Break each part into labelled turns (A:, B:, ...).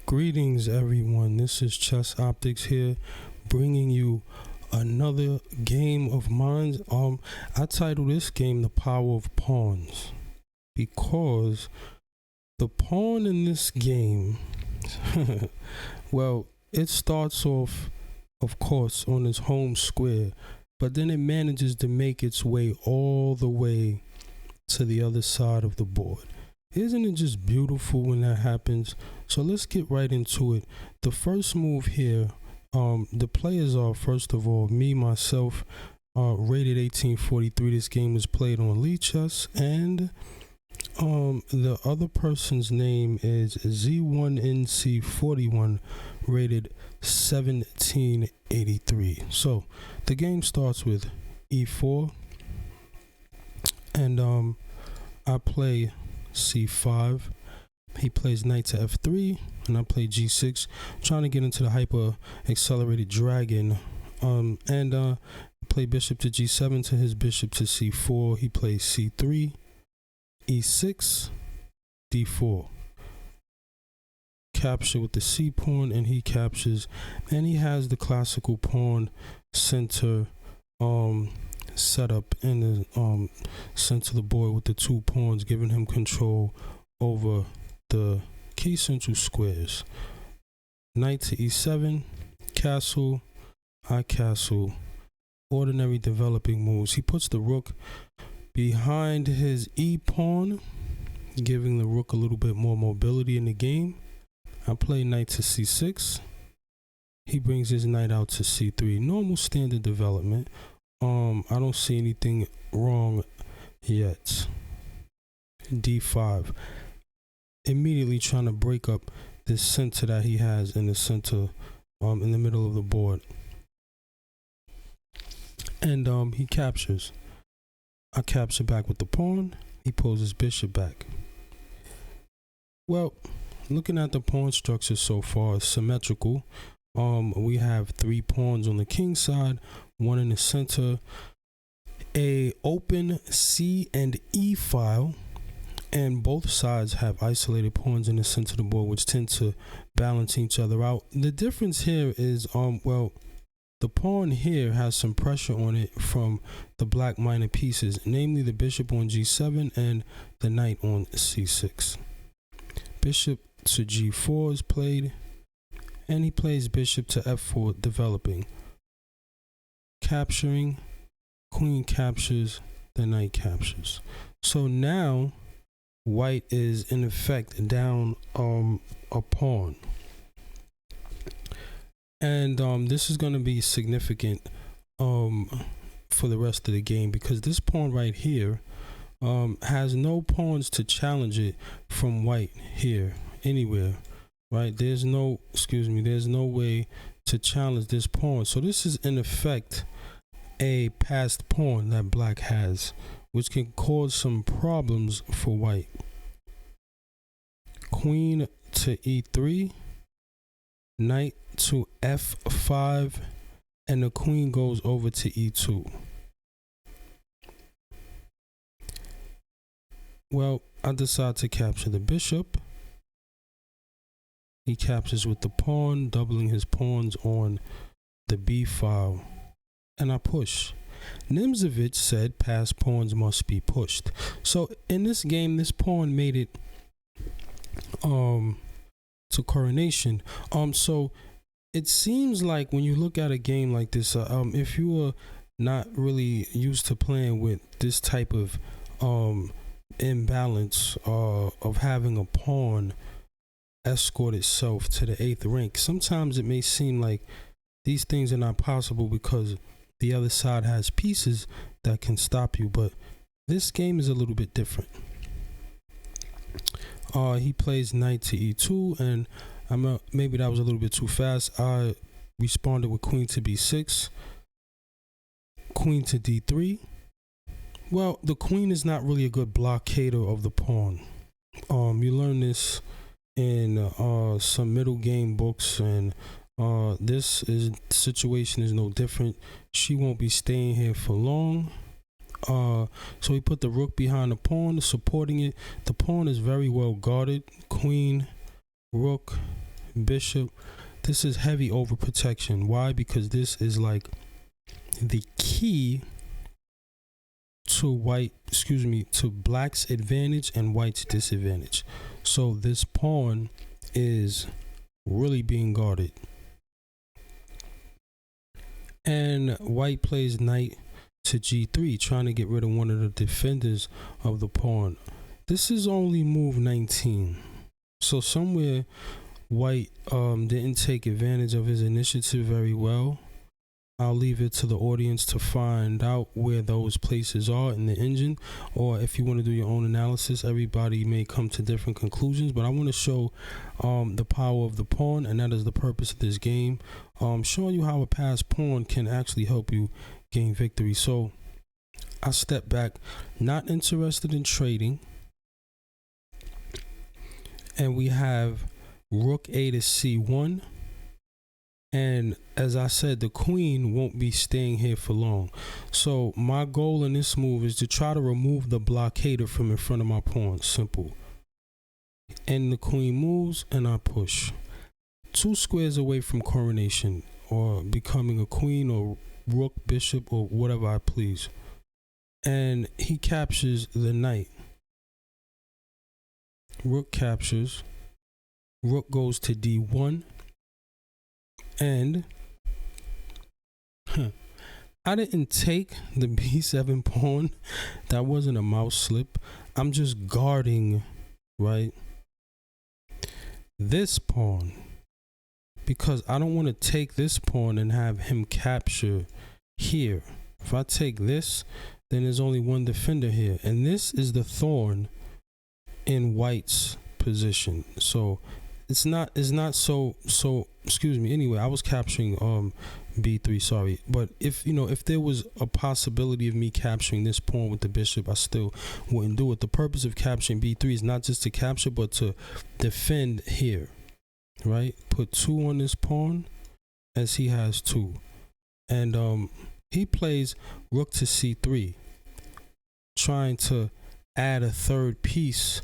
A: Greetings, everyone. This is Chess Optics here, bringing you another game of mine. I titled this game "The Power of Pawns" because the pawn in this game, well, it starts off, of course, on its home square, but then it manages to make its way all the way to the other side of the board. Isn't it just beautiful when that happens? So let's get right into it. The first move here, the players are, first of all, myself, rated 1843. This game was played on Lichess, and the other person's name is Z1NC41, rated 1783. So the game starts with E4, and I play C5. He plays knight to F3, and I play G6, trying to get into the hyper accelerated dragon. And play bishop to G7 to his bishop to C4. He plays C3, E6, D4. Capture with the C pawn, and he captures, and he has the classical pawn center set up in the center of the board with the two pawns, giving him control over the key central squares. Knight to E7, castle, I castle, ordinary developing moves. He puts the rook behind his E pawn, giving the rook a little bit more mobility in the game. I play knight to C6. He brings his knight out to C3. Normal standard development. I don't see anything wrong yet. D5. Immediately trying to break up this center that he has in the center, in the middle of the board. And he captures. I capture back with the pawn. He pulls his bishop back. Well, looking at the pawn structure so far, it's symmetrical. We have three pawns on the king side, one in the center, a open C and E file, and both sides have isolated pawns in the center of the board, which tend to balance each other out. The difference here is, well, the pawn here has some pressure on it from the black minor pieces, namely the bishop on G7 and the knight on C6. Bishop to G4 is played, and he plays bishop to F4, developing. Capturing, queen captures, the knight captures. So now white is in effect down a pawn. And this is going to be significant for the rest of the game, because this pawn right here has no pawns to challenge it from white here anywhere, right? There's no way to challenge this pawn. So this is in effect a passed pawn that black has, which can cause some problems for white. Queen to E3, knight to F5, and the queen goes over to E2. Well, I decide to capture the bishop. He captures with the pawn, doubling his pawns on the B file, and I push. Nimzovich said passed pawns must be pushed. So in this game, this pawn made it to coronation. So it seems like when you look at a game like this, if you are not really used to playing with this type of imbalance of having a pawn escort itself to the 8th rank, sometimes it may seem like these things are not possible because the other side has pieces that can stop you. But this game is a little bit different. He plays knight to E2, and maybe that was a little bit too fast. I responded with queen to B6, queen to D3. Well, the queen is not really a good blockader of the pawn. You learn this in some middle game books, and this situation is no different. She won't be staying here for long. So he put the rook behind the pawn, supporting it. The pawn is very well guarded. Queen, rook, bishop. This is heavy overprotection. Why? Because this is like the key to to black's advantage and white's disadvantage. So this pawn is really being guarded. And white plays knight to g3, trying to get rid of one of the defenders of the pawn. This is only move 19. So somewhere white didn't take advantage of his initiative very well. I'll leave it to the audience to find out where those places are in the engine, or if you want to do your own analysis. Everybody may come to different conclusions, but I want to show the power of the pawn, and that is the purpose of this game. Showing you how a passed pawn can actually help you gain victory. So I step back, not interested in trading, and we have rook a to c1. And as I said, the queen won't be staying here for long. So my goal in this move is to try to remove the blockader from in front of my pawn. Simple. And the queen moves and I push. 2 squares away from coronation, or becoming a queen, or rook, bishop, or whatever I please. And he captures the knight. Rook captures. Rook goes to d1. And I didn't take the b7 pawn. That wasn't a mouse slip. I'm just guarding, right, this pawn, because I don't want to take this pawn and have him capture here. If I take this, then there's only one defender here, and this is the thorn in white's position. So it's not so excuse me. Anyway, I was capturing b3, sorry. But if there was a possibility of me capturing this pawn with the bishop, I still wouldn't do it. The purpose of capturing b3 is not just to capture, but to defend here, right? Put 2 on this pawn, as he has 2. And he plays rook to c3, trying to add a third piece,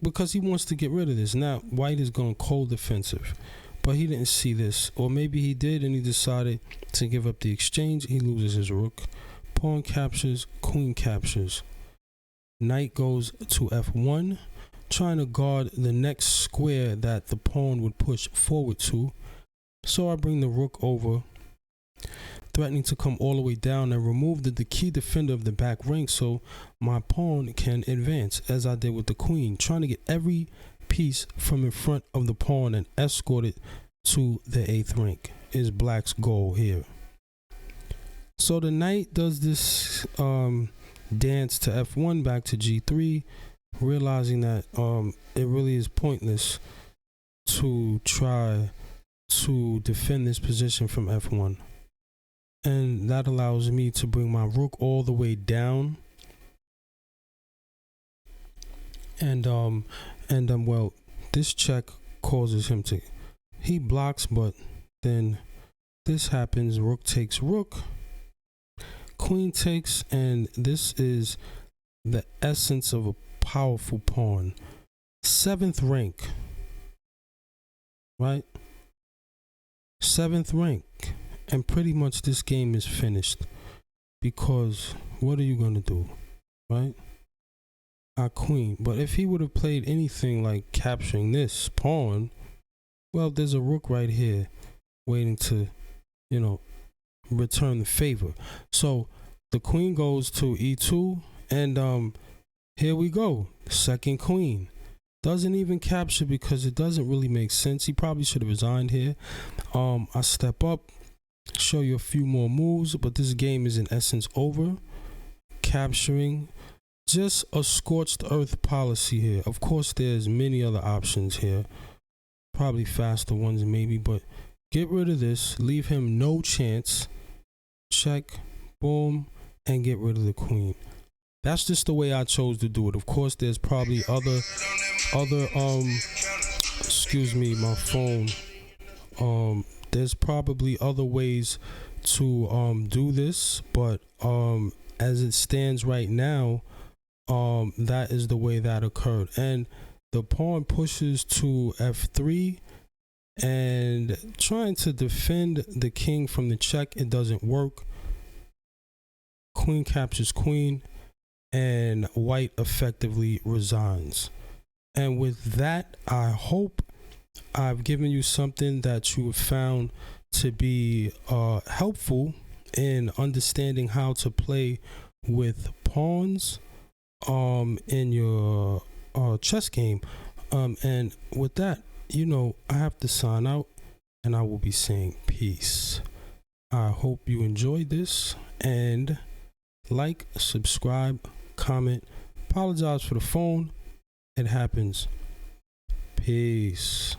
A: because he wants to get rid of this. Now white is going cold defensive, but he didn't see this, or maybe he did and he decided to give up the exchange. He loses his rook. Pawn captures, queen captures. Knight goes to f1, trying to guard the next square that the pawn would push forward to. So I bring the rook over, threatening to come all the way down and remove the key defender of the back rank, so my pawn can advance, as I did with the queen, trying to get every piece from in front of the pawn and escort it to the 8th rank is black's goal here. So the knight does this dance to f1, back to g3, realizing that it really is pointless to try to defend this position from f1. And that allows me to bring my rook all the way down. And well, this check causes him to, he blocks, but then this happens. Rook takes rook, queen takes, and this is the essence of a powerful pawn. 7th rank, right? 7th rank. And pretty much this game is finished, because what are you going to do, right? Our queen. But if he would have played anything like capturing this pawn, well, there's a rook right here waiting to, return the favor. So the queen goes to e2, and here we go. Second queen. Doesn't even capture because it doesn't really make sense. He probably should have resigned here. I step up, show you a few more moves, but this game is in essence over. Capturing, just a scorched earth policy here. Of course, there's many other options here, probably faster ones maybe, but get rid of this, leave him no chance, check, boom, and get rid of the queen. That's just the way I chose to do it. Of course, there's probably other excuse me, my phone. There's probably other ways to do this, but as it stands right now, that is the way that occurred. And the pawn pushes to f3, and trying to defend the king from the check. It doesn't work. Queen captures queen, and white effectively resigns. And with that, I hope I've given you something that you have found to be helpful in understanding how to play with pawns in your chess game. And with that, I have to sign out, and I will be saying peace. I hope you enjoyed this, and like, subscribe, comment. Apologize for the phone. It happens. Peace.